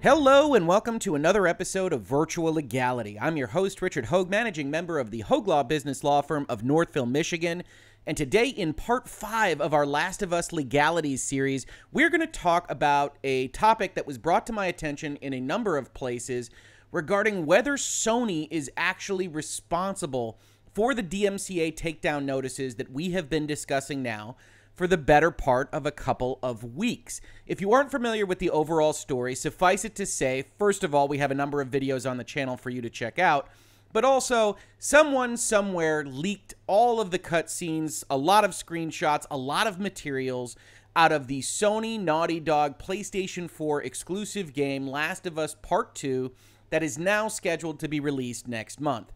Hello and welcome to another episode of Virtual Legality. I'm your host, Richard Hoeg, managing member of the Hoeg Law business law firm of Northville, Michigan. And today, in part 5 of our Last of Us Legalities series, we're going to talk about a topic that was brought to my attention in a number of places regarding whether Sony is actually responsible for the DMCA takedown notices that we have been discussing now for the better part of a couple of weeks. If you aren't familiar with the overall story, suffice it to say, first of all, we have a number of videos on the channel for you to check out, but also someone somewhere leaked all of the cutscenes, a lot of screenshots, a lot of materials out of the Sony Naughty Dog PlayStation 4 exclusive game Last of Us Part 2 that is now scheduled to be released next month.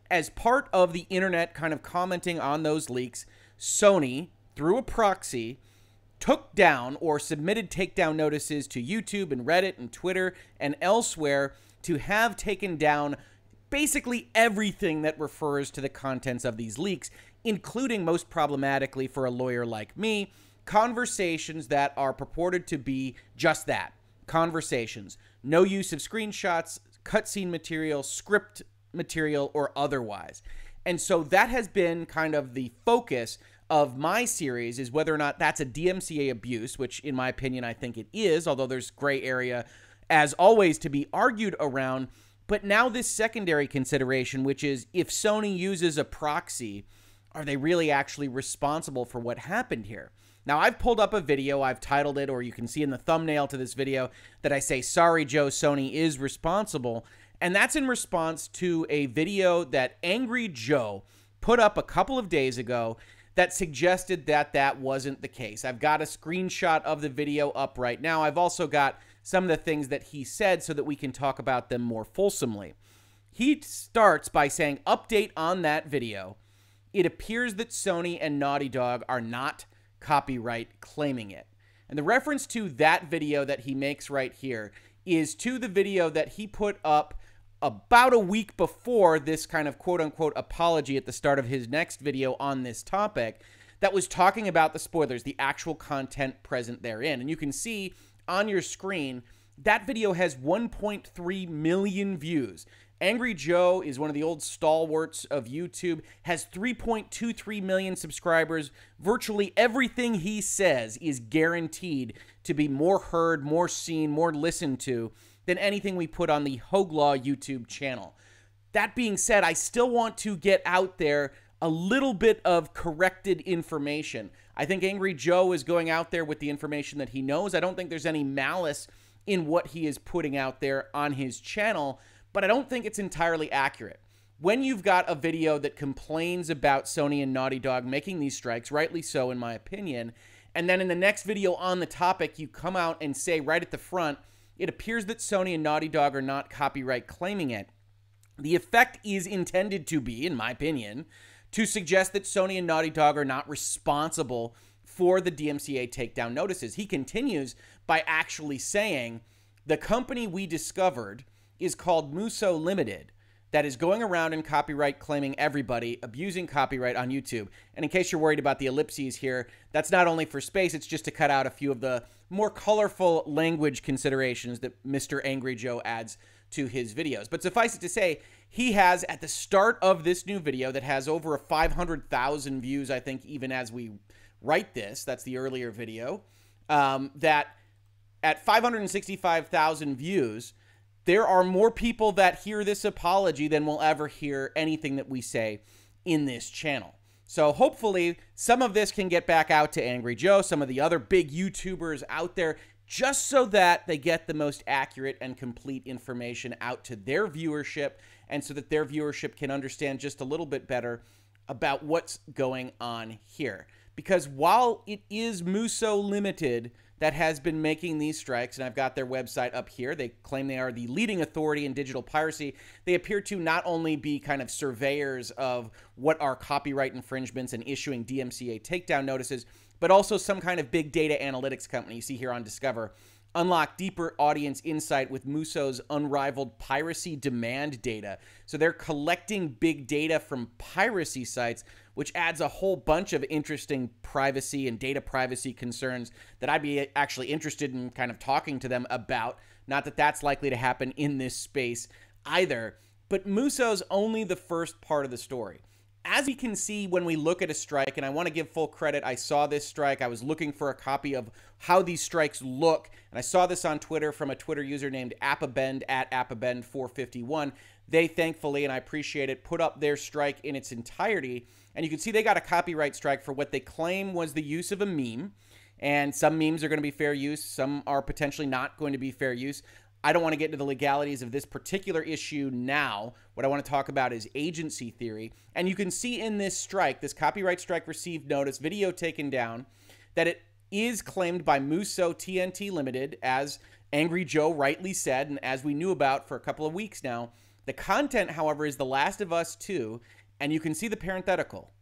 As part of the internet kind of commenting on those leaks, Sony, through a proxy, took down or submitted takedown notices to YouTube and Reddit and Twitter and elsewhere to have taken down basically everything that refers to the contents of these leaks, including, most problematically for a lawyer like me, conversations that are purported to be just that, conversations. No use of screenshots, cutscene material, script material, or otherwise. And so that has been kind of the focus of my series, is whether or not that's a DMCA abuse, which in my opinion I think it is, although there's gray area as always to be argued around. But now this secondary consideration, which is if Sony uses a proxy, are they really actually responsible for what happened here? Now, I've pulled up a video, I've titled it, or you can see in the thumbnail to this video that I say, "Sorry, Joe, Sony is responsible." And that's in response to a video that Angry Joe put up a couple of days ago that suggested that that wasn't the case. I've got a screenshot of the video up right now. I've also got some of the things that he said so that we can talk about them more fulsomely. He starts by saying, update on that video. It appears that Sony and Naughty Dog are not copyright claiming it. And the reference to that video that he makes right here is to the video that he put up about a week before this kind of quote-unquote apology at the start of his next video on this topic that was talking about the spoilers, the actual content present therein. And you can see on your screen, that video has 1.3 million views. Angry Joe is one of the old stalwarts of YouTube, has 3.23 million subscribers. Virtually everything he says is guaranteed to be more heard, more seen, more listened to than anything we put on the Hoeg Law YouTube channel. That being said, I still want to get out there a little bit of corrected information. I think Angry Joe is going out there with the information that he knows. I don't think there's any malice in what he is putting out there on his channel, but I don't think it's entirely accurate. When you've got a video that complains about Sony and Naughty Dog making these strikes, rightly so in my opinion, and then in the next video on the topic, you come out and say right at the front, it appears that Sony and Naughty Dog are not copyright claiming it. The effect is intended to be, in my opinion, to suggest that Sony and Naughty Dog are not responsible for the DMCA takedown notices. He continues by actually saying, the company we discovered is called Muso Limited, that is going around and copyright claiming everybody, abusing copyright on YouTube. And in case you're worried about the ellipses here, that's not only for space, it's just to cut out a few of the more colorful language considerations that Mr. Angry Joe adds to his videos. But suffice it to say, he has, at the start of this new video that has over 500,000 views, I think, even as we write this, that's the earlier video, that at 565,000 views, there are more people that hear this apology than will ever hear anything that we say in this channel. So hopefully some of this can get back out to Angry Joe, some of the other big YouTubers out there, just so that they get the most accurate and complete information out to their viewership, and so that their viewership can understand just a little bit better about what's going on here. Because while it is Muso Limited that has been making these strikes, and I've got their website up here, they claim they are the leading authority in digital piracy. They appear to not only be kind of surveyors of what are copyright infringements and issuing DMCA takedown notices, but also some kind of big data analytics company. You see here on Discover, unlock deeper audience insight with Muso's unrivaled piracy demand data. So they're collecting big data from piracy sites, which adds a whole bunch of interesting privacy and data privacy concerns that I'd be actually interested in kind of talking to them about, Not that that's likely to happen in this space either. But Muso's only the first part of the story. As we can see when we look at a strike, and I want to give full credit, I saw this strike. I was looking for a copy of how these strikes look, and I saw this on Twitter from a Twitter user named Appabend at Appabend451. They thankfully, and I appreciate it, put up their strike in its entirety, and you can see they got a copyright strike for what they claim was the use of a meme, and some memes are going to be fair use, some are potentially not going to be fair use. I don't want to get into the legalities of this particular issue now. What I want to talk about is agency theory. And you can see in this strike, this copyright strike received notice, video taken down, that it is claimed by Muso TNT Limited, as Angry Joe rightly said, and as we knew about for a couple of weeks now. The content, however, is The Last of Us 2, and you can see the parenthetical,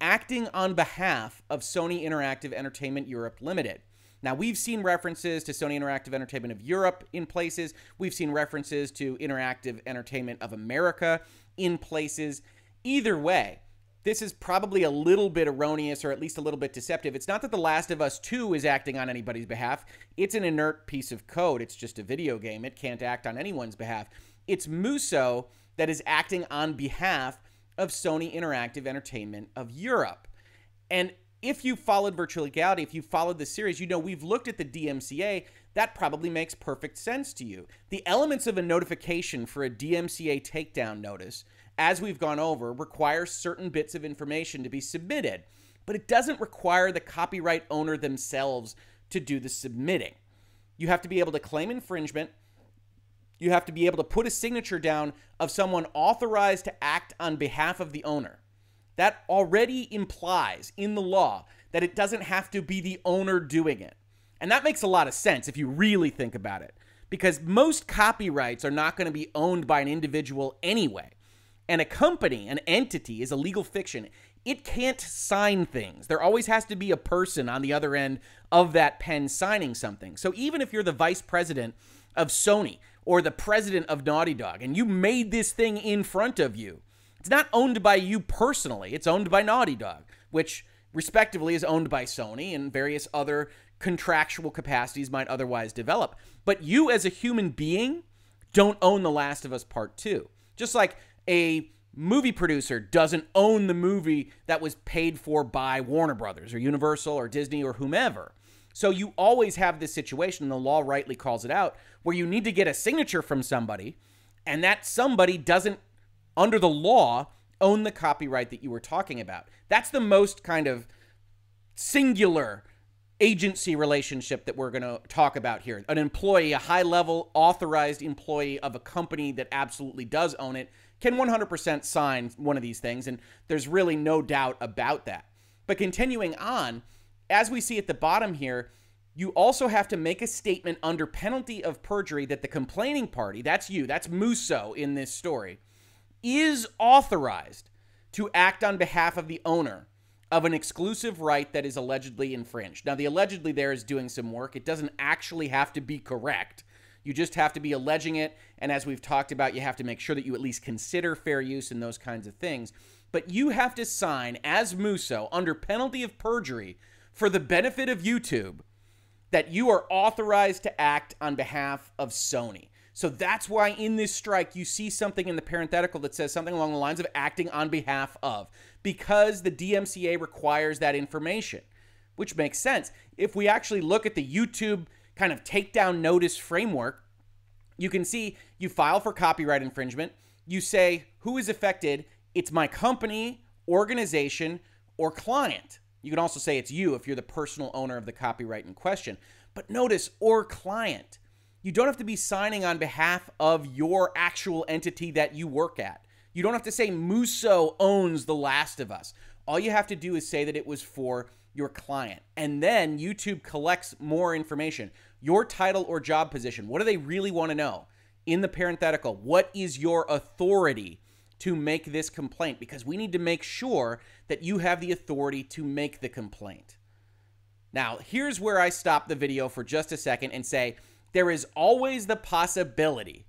acting on behalf of Sony Interactive Entertainment Europe Limited. Now, we've seen references to Sony Interactive Entertainment of Europe in places. We've seen references to Interactive Entertainment of America in places. Either way, this is probably a little bit erroneous or at least a little bit deceptive. It's not that The Last of Us 2 is acting on anybody's behalf. It's an inert piece of code. It's just a video game. It can't act on anyone's behalf. It's Muso that is acting on behalf of Sony Interactive Entertainment of Europe. And if you followed Virtual Legality, if you followed the series, you know we've looked at the DMCA. That probably makes perfect sense to you. The elements of a notification for a DMCA takedown notice, as we've gone over, require certain bits of information to be submitted, but it doesn't require the copyright owner themselves to do the submitting. You have to be able to claim infringement. You have to be able to put a signature down of someone authorized to act on behalf of the owner. That already implies in the law that it doesn't have to be the owner doing it. And that makes a lot of sense if you really think about it, because most copyrights are not going to be owned by an individual anyway. And a company, an entity, is a legal fiction. It can't sign things. There always has to be a person on the other end of that pen signing something. So even if you're the vice president of Sony or the president of Naughty Dog and you made this thing in front of you, it's not owned by you personally. It's owned by Naughty Dog, which respectively is owned by Sony and various other contractual capacities might otherwise develop. But you as a human being don't own The Last of Us Part 2. Just like a movie producer doesn't own the movie that was paid for by Warner Brothers or Universal or Disney or whomever. So you always have this situation, and the law rightly calls it out, where you need to get a signature from somebody, and that somebody doesn't, under the law, own the copyright that you were talking about. That's the most kind of singular agency relationship that we're going to talk about here. An employee, a high-level authorized employee of a company that absolutely does own it, can 100% sign one of these things, and there's really no doubt about that. But continuing on, as we see at the bottom here, you also have to make a statement under penalty of perjury that the complaining party, that's you, that's Muso in this story, is authorized to act on behalf of the owner of an exclusive right that is allegedly infringed. Now, the allegedly there is doing some work. It doesn't actually have to be correct. You just have to be alleging it, and as we've talked about, you have to make sure that you at least consider fair use and those kinds of things. But you have to sign, as Muso, under penalty of perjury, for the benefit of YouTube, that you are authorized to act on behalf of Sony. So that's why in this strike, you see something in the parenthetical that says something along the lines of acting on behalf of, because the DMCA requires that information, which makes sense. If we actually look at the YouTube kind of takedown notice framework, you can see you file for copyright infringement. You say, who is affected? It's my company, organization, or client. You can also say it's you if you're the personal owner of the copyright in question. But notice, or client. You don't have to be signing on behalf of your actual entity that you work at. You don't have to say Muso owns The Last of Us. All you have to do is say that it was for your client. And then YouTube collects more information. Your title or job position. What do they really want to know? In the parenthetical, what is your authority to make this complaint? Because we need to make sure that you have the authority to make the complaint. Now, here's where I stop the video for just a second and say, there is always the possibility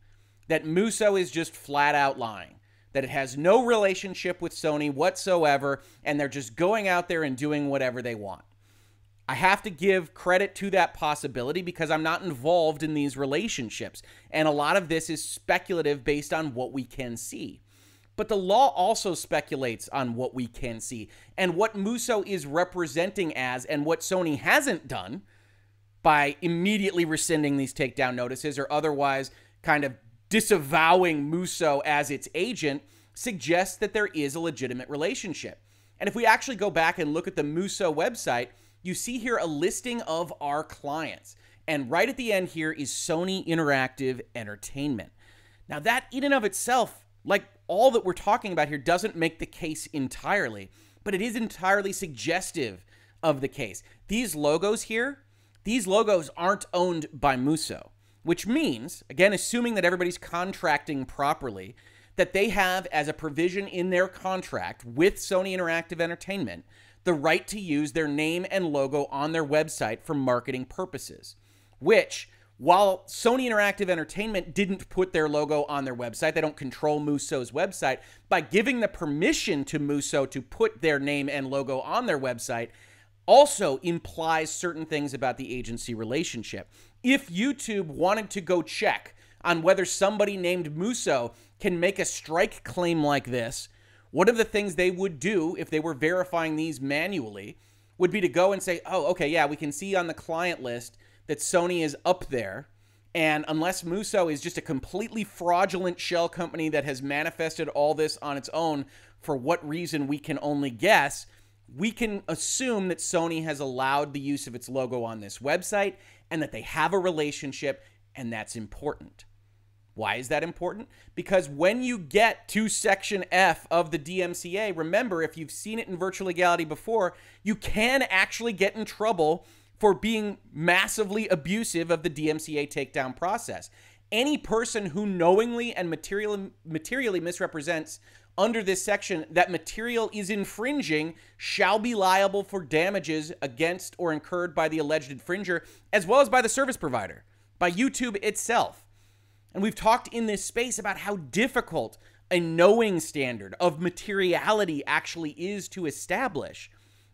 that Muso is just flat out lying, that it has no relationship with Sony whatsoever, and they're just going out there and doing whatever they want. I have to give credit to that possibility because I'm not involved in these relationships. And a lot of this is speculative based on what we can see. But the law also speculates on what we can see and what Muso is representing as, and what Sony hasn't done by immediately rescinding these takedown notices or otherwise kind of disavowing Muso as its agent, suggests that there is a legitimate relationship. And if we actually go back and look at the Muso website, you see here a listing of our clients. And right at the end here is Sony Interactive Entertainment. Now that in and of itself, like all that we're talking about here, doesn't make the case entirely, but it is entirely suggestive of the case. These logos here, these logos aren't owned by Muso, which means, again, assuming that everybody's contracting properly, that they have as a provision in their contract with Sony Interactive Entertainment the right to use their name and logo on their website for marketing purposes, which, while Sony Interactive Entertainment didn't put their logo on their website, they don't control Muso's website, by giving the permission to Muso to put their name and logo on their website also implies certain things about the agency relationship. If YouTube wanted to go check on whether somebody named Muso can make a strike claim like this, one of the things they would do if they were verifying these manually would be to go and say, oh, okay, yeah, we can see on the client list that Sony is up there. And unless Muso is just a completely fraudulent shell company that has manifested all this on its own for what reason we can only guess, we can assume that Sony has allowed the use of its logo on this website and that they have a relationship, and that's important. Why is that important? Because when you get to Section F of the DMCA, remember, if you've seen it in Virtual Legality before, you can actually get in trouble for being massively abusive of the DMCA takedown process. Any person who knowingly and materially misrepresents under this section that material is infringing shall be liable for damages against or incurred by the alleged infringer, as well as by the service provider, by YouTube itself. And we've talked in this space about how difficult a knowing standard of materiality actually is to establish,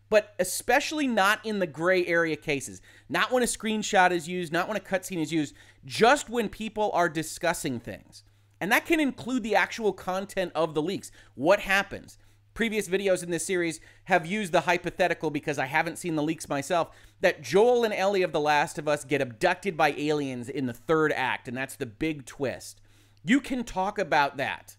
but especially not in the gray area cases. Not when a screenshot is used, not when a cutscene is used, just when people are discussing things. And that can include the actual content of the leaks. What happens? Previous videos in this series have used the hypothetical, because I haven't seen the leaks myself, that Joel and Ellie of The Last of Us get abducted by aliens in the third act, and that's the big twist. You can talk about that.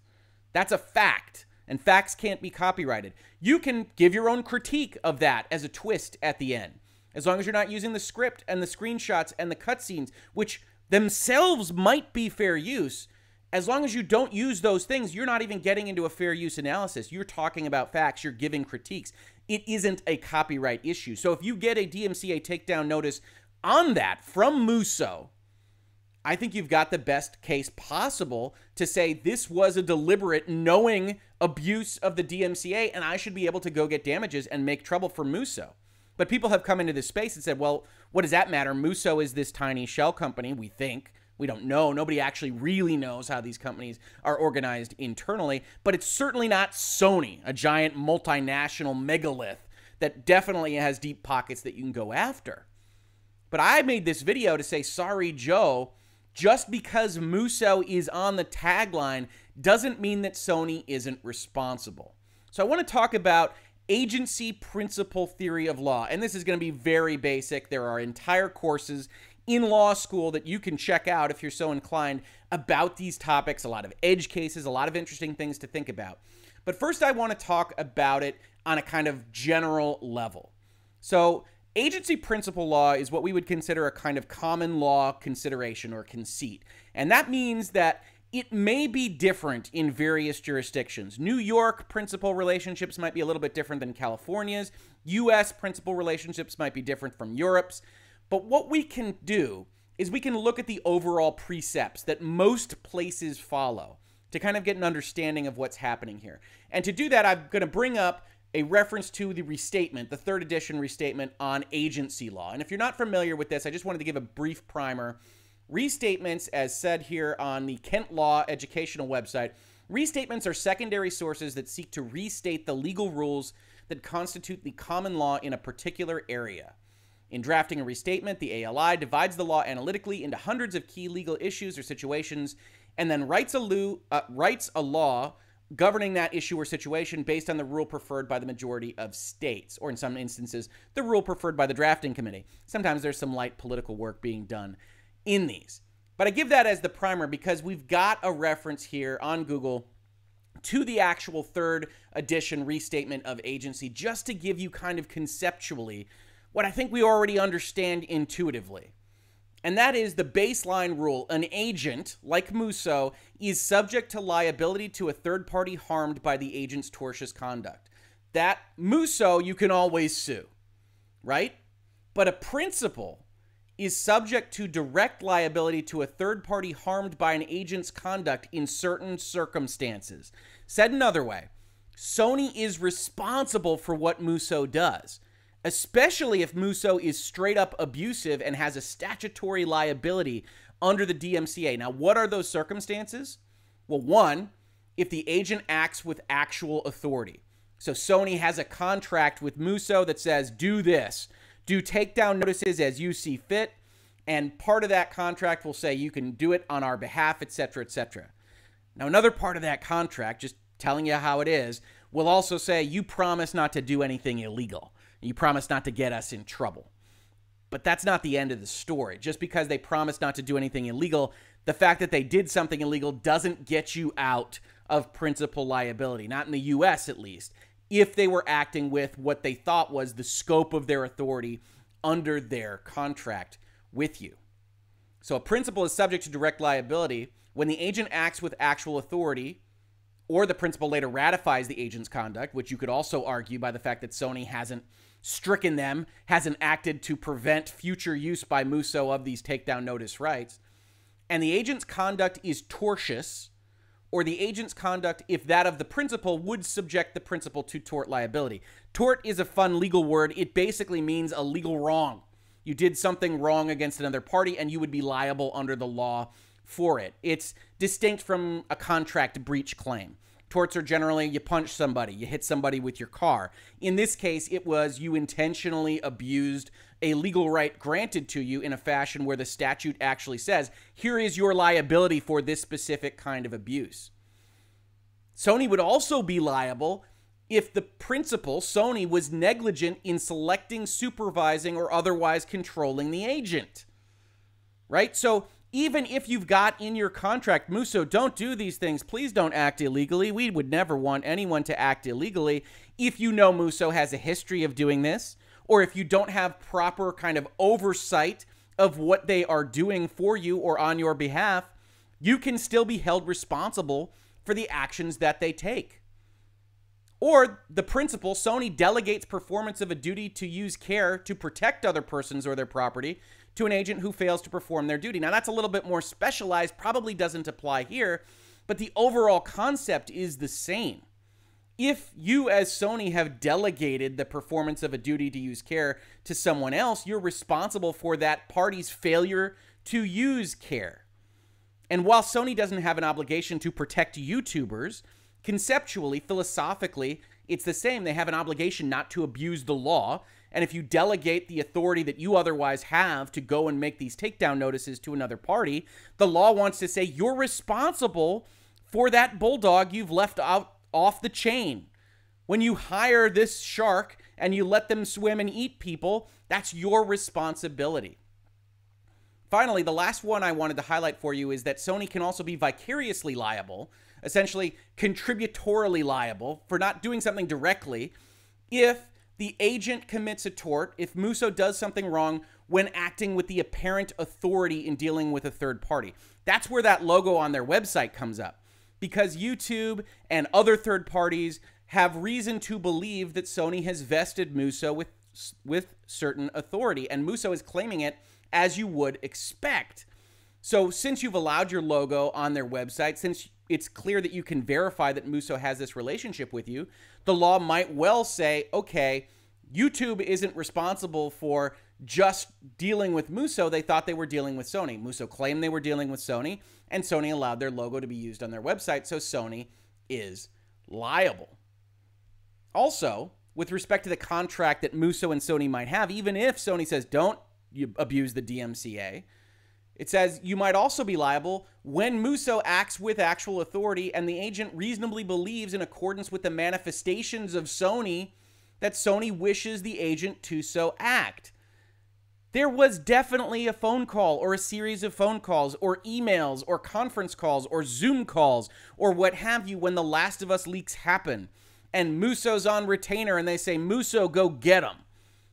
That's a fact, and facts can't be copyrighted. You can give your own critique of that as a twist at the end, as long as you're not using the script and the screenshots and the cutscenes, which themselves might be fair use. As long as you don't use those things, you're not even getting into a fair use analysis. You're talking about facts. You're giving critiques. It isn't a copyright issue. So if you get a DMCA takedown notice on that from Muso, I think you've got the best case possible to say this was a deliberate, knowing abuse of the DMCA, and I should be able to go get damages and make trouble for Muso. But people have come into this space and said, well, what does that matter? Muso is this tiny shell company, we think. We don't know. Nobody actually really knows how these companies are organized internally, but it's certainly not Sony, a giant multinational megalith that definitely has deep pockets that you can go after. But I made this video to say, sorry, Joe, just because Muso is on the tagline doesn't mean that Sony isn't responsible. So I want to talk about agency principle theory of law, and this is going to be very basic. There are entire courses in law school that you can check out if you're so inclined about these topics, a lot of edge cases, a lot of interesting things to think about. But first I want to talk about it on a kind of general level. So agency principle law is what we would consider a kind of common law consideration or conceit. And that means that it may be different in various jurisdictions. New York principal relationships might be a little bit different than California's. US principal relationships might be different from Europe's. But what we can do is we can look at the overall precepts that most places follow to kind of get an understanding of what's happening here. And to do that, I'm going to bring up a reference to the restatement, the 3rd edition restatement on agency law. And if you're not familiar with this, I just wanted to give a brief primer. Restatements, as said here on the Kent Law educational website, restatements are secondary sources that seek to restate the legal rules that constitute the common law in a particular area. In drafting a restatement, the ALI divides the law analytically into hundreds of key legal issues or situations and then writes a law governing that issue or situation based on the rule preferred by the majority of states, or in some instances, the rule preferred by the drafting committee. Sometimes there's some light political work being done in these. But I give that as the primer because we've got a reference here on Google to the actual third edition restatement of agency, just to give you kind of conceptually what I think we already understand intuitively. And that is the baseline rule. An agent, like Muso, is subject to liability to a third party harmed by the agent's tortious conduct. That Muso you can always sue, right? But a principal is subject to direct liability to a third party harmed by an agent's conduct in certain circumstances. Said another way, Sony is responsible for what Muso does, especially if Muso is straight up abusive and has a statutory liability under the DMCA. Now, what are those circumstances? Well, one, if the agent acts with actual authority. So Sony has a contract with Muso that says, do this, do takedown notices as you see fit, and part of that contract will say you can do it on our behalf, etc., etc. Now, another part of that contract, just telling you how it is, will also say you promise not to do anything illegal. You promise not to get us in trouble. But that's not the end of the story. Just because they promise not to do anything illegal, the fact that they did something illegal doesn't get you out of principal liability, not in the US at least, if they were acting with what they thought was the scope of their authority under their contract with you. So a principal is subject to direct liability when the agent acts with actual authority, or the principal later ratifies the agent's conduct, which you could also argue by the fact that Sony hasn't stricken them, hasn't acted to prevent future use by Muso of these takedown notice rights, and the agent's conduct is tortious, or the agent's conduct, if that of the principal, would subject the principal to tort liability. Tort is a fun legal word. It basically means a legal wrong. You did something wrong against another party, and you would be liable under the law for it. It's distinct from a contract breach claim. Torts are generally you punch somebody, you hit somebody with your car. In this case, it was you intentionally abused a legal right granted to you in a fashion where the statute actually says, here is your liability for this specific kind of abuse. Sony would also be liable if the principal, Sony, was negligent in selecting, supervising, or otherwise controlling the agent. Right? So even if you've got in your contract, Muso, don't do these things, please don't act illegally. We would never want anyone to act illegally. If you know Muso has a history of doing this, or if you don't have proper kind of oversight of what they are doing for you or on your behalf, you can still be held responsible for the actions that they take. Or the principal, Sony, delegates performance of a duty to use care to protect other persons or their property to an agent who fails to perform their duty. Now, that's a little bit more specialized, probably doesn't apply here, but the overall concept is the same. If you, as Sony, have delegated the performance of a duty to use care to someone else, you're responsible for that party's failure to use care. And while Sony doesn't have an obligation to protect YouTubers, conceptually, philosophically, it's the same. They have an obligation not to abuse the law. And if you delegate the authority that you otherwise have to go and make these takedown notices to another party, the law wants to say you're responsible for that bulldog you've left out off the chain. When you hire this shark and you let them swim and eat people, that's your responsibility. Finally, the last one I wanted to highlight for you is that Sony can also be vicariously liable, essentially contributorily liable for not doing something directly, if the agent commits a tort, if Muso does something wrong when acting with the apparent authority in dealing with a third party. That's where that logo on their website comes up, because YouTube and other third parties have reason to believe that Sony has vested Muso with certain authority, and Muso is claiming it as you would expect. So since you've allowed your logo on their website, since it's clear that you can verify that Muso has this relationship with you, the law might well say, okay, YouTube isn't responsible for just dealing with Muso. They thought they were dealing with Sony. Muso claimed they were dealing with Sony, and Sony allowed their logo to be used on their website, so Sony is liable. Also, with respect to the contract that Muso and Sony might have, even if Sony says don't you abuse the DMCA. It says you might also be liable when Muso acts with actual authority and the agent reasonably believes in accordance with the manifestations of Sony that Sony wishes the agent to so act. There was definitely a phone call or a series of phone calls or emails or conference calls or Zoom calls or what have you when the Last of Us leaks happen and Muso's on retainer and they say, Muso, go get him.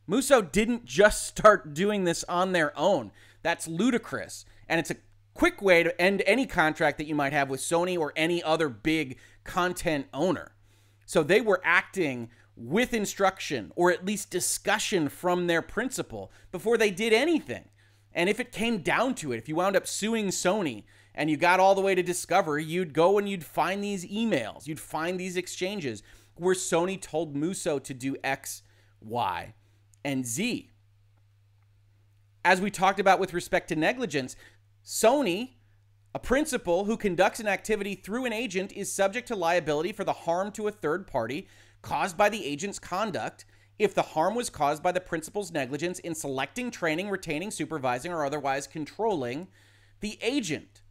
Muso didn't just start doing this on their own. That's ludicrous. And it's a quick way to end any contract that you might have with Sony or any other big content owner. So they were acting with instruction or at least discussion from their principal before they did anything. And if it came down to it, if you wound up suing Sony and you got all the way to discovery, you'd go and you'd find these emails, you'd find these exchanges where Sony told Muso to do X, Y, and Z. As we talked about with respect to negligence, Sony, a principal who conducts an activity through an agent, is subject to liability for the harm to a third party caused by the agent's conduct if the harm was caused by the principal's negligence in selecting, training, retaining, supervising, or otherwise controlling the agent.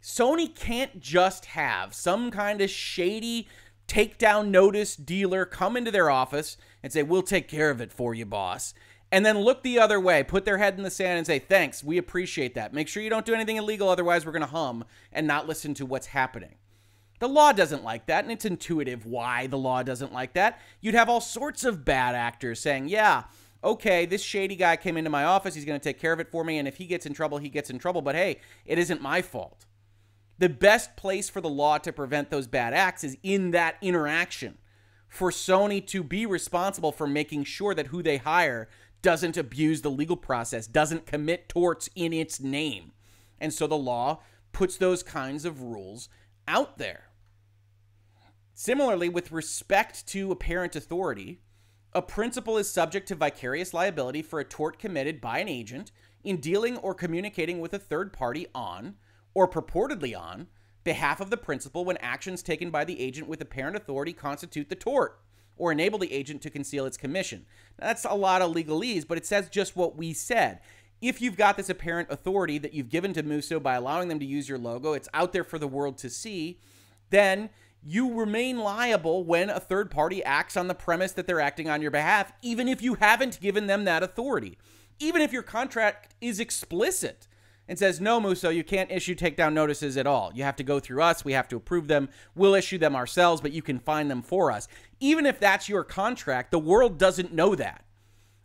Sony can't just have some kind of shady takedown notice dealer come into their office and say, we'll take care of it for you, boss. And then look the other way, put their head in the sand and say, thanks, we appreciate that. Make sure you don't do anything illegal, otherwise we're going to hum and not listen to what's happening. The law doesn't like that, and it's intuitive why the law doesn't like that. You'd have all sorts of bad actors saying, yeah, okay, this shady guy came into my office, he's going to take care of it for me, and if he gets in trouble, he gets in trouble, but hey, it isn't my fault. The best place for the law to prevent those bad acts is in that interaction, for Sony to be responsible for making sure that who they hire doesn't abuse the legal process, doesn't commit torts in its name. And so the law puts those kinds of rules out there. Similarly, with respect to apparent authority, a principal is subject to vicarious liability for a tort committed by an agent in dealing or communicating with a third party on, or purportedly on, behalf of the principal when actions taken by the agent with apparent authority constitute the tort or enable the agent to conceal its commission. Now, that's a lot of legalese, but it says just what we said. If you've got this apparent authority that you've given to Muso by allowing them to use your logo, it's out there for the world to see, then you remain liable when a third party acts on the premise that they're acting on your behalf, even if you haven't given them that authority. Even if your contract is explicit and says, no, Muso, you can't issue takedown notices at all. You have to go through us. We have to approve them. We'll issue them ourselves, but you can find them for us. Even if that's your contract, the world doesn't know that.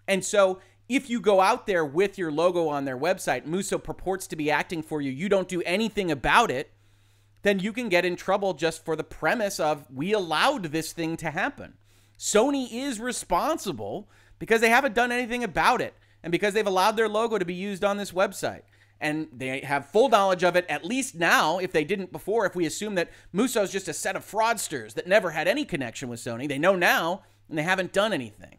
And so if you go out there with your logo on their website, Muso purports to be acting for you, you don't do anything about it, then you can get in trouble just for the premise of, we allowed this thing to happen. Sony is responsible because they haven't done anything about it and because they've allowed their logo to be used on this website. And they have full knowledge of it, at least now, if they didn't before. If we assume that Muso's just a set of fraudsters that never had any connection with Sony, they know now, and they haven't done anything.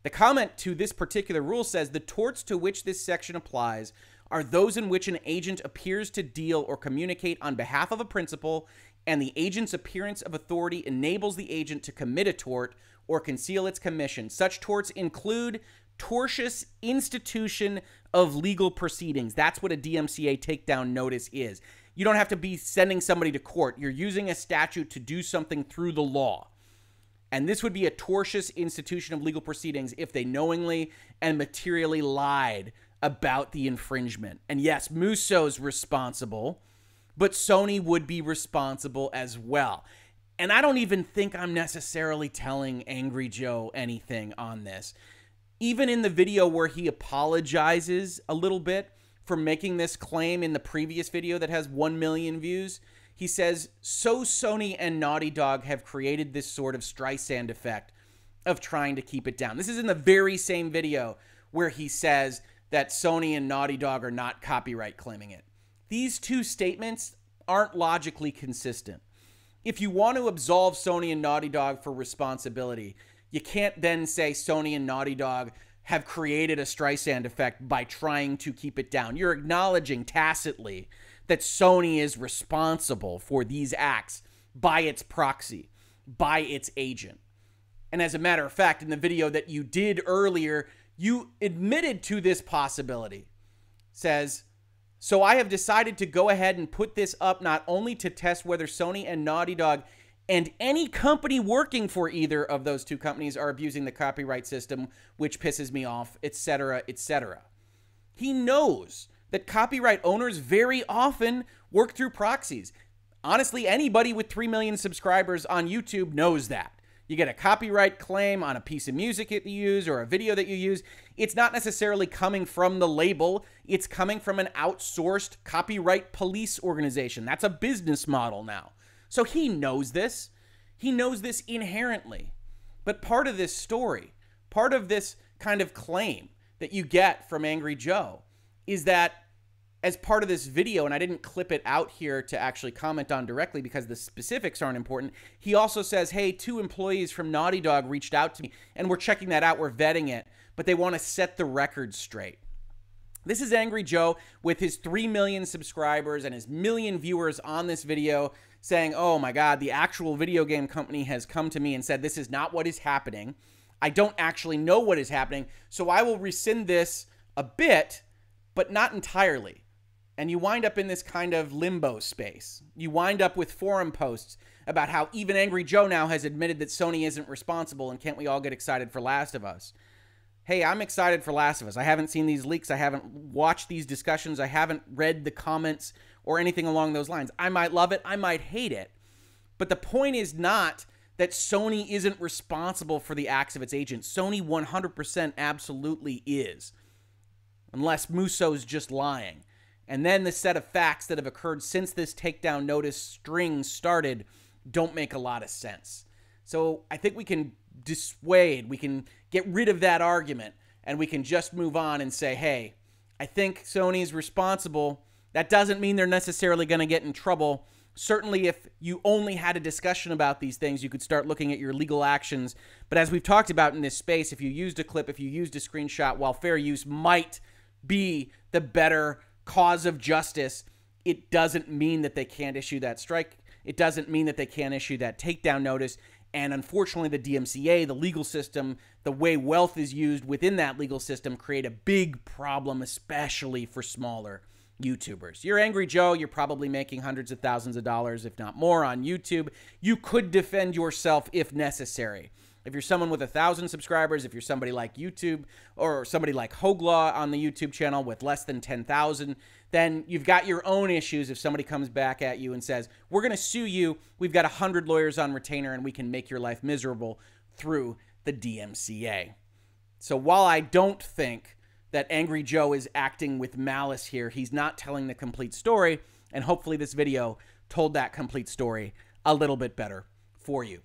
The comment to this particular rule says, the torts to which this section applies are those in which an agent appears to deal or communicate on behalf of a principal, and the agent's appearance of authority enables the agent to commit a tort or conceal its commission. Such torts include tortious institution of legal proceedings. That's what a DMCA takedown notice is. You don't have to be sending somebody to court. You're using a statute to do something through the law. And this would be a tortious institution of legal proceedings if they knowingly and materially lied about the infringement. And yes, Muso's responsible, but Sony would be responsible as well. And I don't even think I'm necessarily telling Angry Joe anything on this. Even in the video where he apologizes a little bit for making this claim in the previous video that has 1 million views, he says, so Sony and Naughty Dog have created this sort of Streisand effect of trying to keep it down. This is in the very same video where he says that Sony and Naughty Dog are not copyright claiming it. These two statements aren't logically consistent. If you want to absolve Sony and Naughty Dog for responsibility, you can't then say Sony and Naughty Dog have created a Streisand effect by trying to keep it down. You're acknowledging tacitly that Sony is responsible for these acts by its proxy, by its agent. And as a matter of fact, in the video that you did earlier, you admitted to this possibility. Says, so I have decided to go ahead and put this up not only to test whether Sony and Naughty Dog and any company working for either of those two companies are abusing the copyright system, which pisses me off, etc., etc. He knows that copyright owners very often work through proxies. Honestly, anybody with 3 million subscribers on YouTube knows that. You get a copyright claim on a piece of music that you use or a video that you use. It's not necessarily coming from the label. It's coming from an outsourced copyright police organization. That's a business model now. So he knows this. He knows this inherently. But part of this story, part of this kind of claim that you get from Angry Joe is that as part of this video, and I didn't clip it out here to actually comment on directly because the specifics aren't important, he also says, hey, 2 employees from Naughty Dog reached out to me, and we're checking that out, we're vetting it, but they want to set the record straight. This is Angry Joe with his 3 million subscribers and his million viewers on this video saying, oh my God, the actual video game company has come to me and said, this is not what is happening. I don't actually know what is happening, so I will rescind this a bit, but not entirely. And you wind up in this kind of limbo space. You wind up with forum posts about how even Angry Joe now has admitted that Sony isn't responsible and can't we all get excited for Last of Us? Hey, I'm excited for Last of Us. I haven't seen these leaks. I haven't watched these discussions. I haven't read the comments or anything along those lines. I might love it. I might hate it. But the point is not that Sony isn't responsible for the acts of its agents. Sony 100% absolutely is. Unless Muso's just lying. And then the set of facts that have occurred since this takedown notice string started don't make a lot of sense. So I think we can dissuade, we can get rid of that argument, and we can just move on and say, hey, I think Sony's responsible. That doesn't mean they're necessarily going to get in trouble. Certainly, if you only had a discussion about these things, you could start looking at your legal actions. But as we've talked about in this space, if you used a clip, if you used a screenshot, while fair use might be the better cause of justice, it doesn't mean that they can't issue that strike. It doesn't mean that they can't issue that takedown notice. And unfortunately, the DMCA, the legal system, the way wealth is used within that legal system create a big problem, especially for smaller YouTubers. You're Angry Joe. You're probably making hundreds of thousands of dollars, if not more, on YouTube. You could defend yourself if necessary. If you're someone with 1,000 subscribers, if you're somebody like YouTube or somebody like Hoeg on the YouTube channel with less than 10,000, then you've got your own issues if somebody comes back at you and says, we're going to sue you, we've got 100 lawyers on retainer, and we can make your life miserable through the DMCA. So while I don't think that Angry Joe is acting with malice here, he's not telling the complete story, and hopefully this video told that complete story a little bit better for you.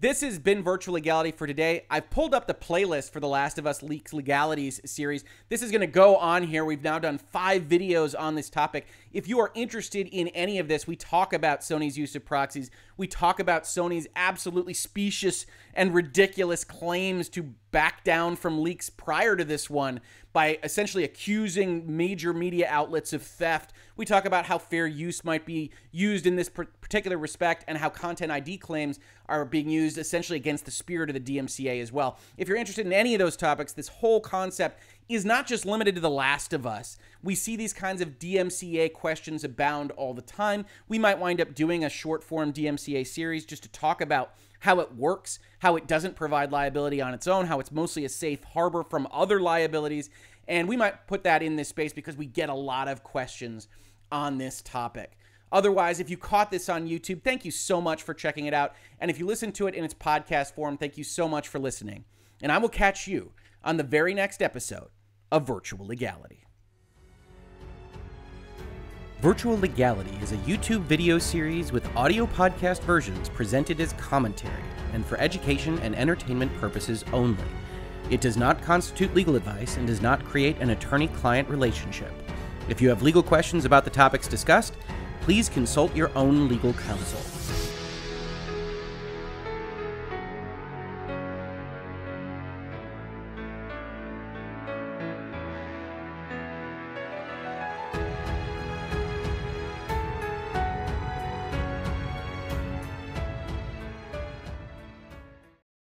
This has been Virtual Legality for today. I've pulled up the playlist for the Last of Us Leaks Legalities series. This is going to go on here. We've now done 5 videos on this topic. If you are interested in any of this, we talk about Sony's use of proxies. We talk about Sony's absolutely specious and ridiculous claims to back down from leaks prior to this one by essentially accusing major media outlets of theft. We talk about how fair use might be used in this particular respect and how content ID claims are being used essentially against the spirit of the DMCA as well. If you're interested in any of those topics, this whole concept is not just limited to The Last of Us. We see these kinds of DMCA questions abound all the time. We might wind up doing a short-form DMCA series just to talk about how it works, how it doesn't provide liability on its own, how it's mostly a safe harbor from other liabilities, and we might put that in this space because we get a lot of questions on this topic. Otherwise, if you caught this on YouTube, thank you so much for checking it out, and if you listen to it in its podcast form, thank you so much for listening, and I will catch you on the very next episode of Virtual Legality. Virtual Legality is a YouTube video series with audio podcast versions presented as commentary and for education and entertainment purposes only. It does not constitute legal advice and does not create an attorney-client relationship. If you have legal questions about the topics discussed, please consult your own legal counsel.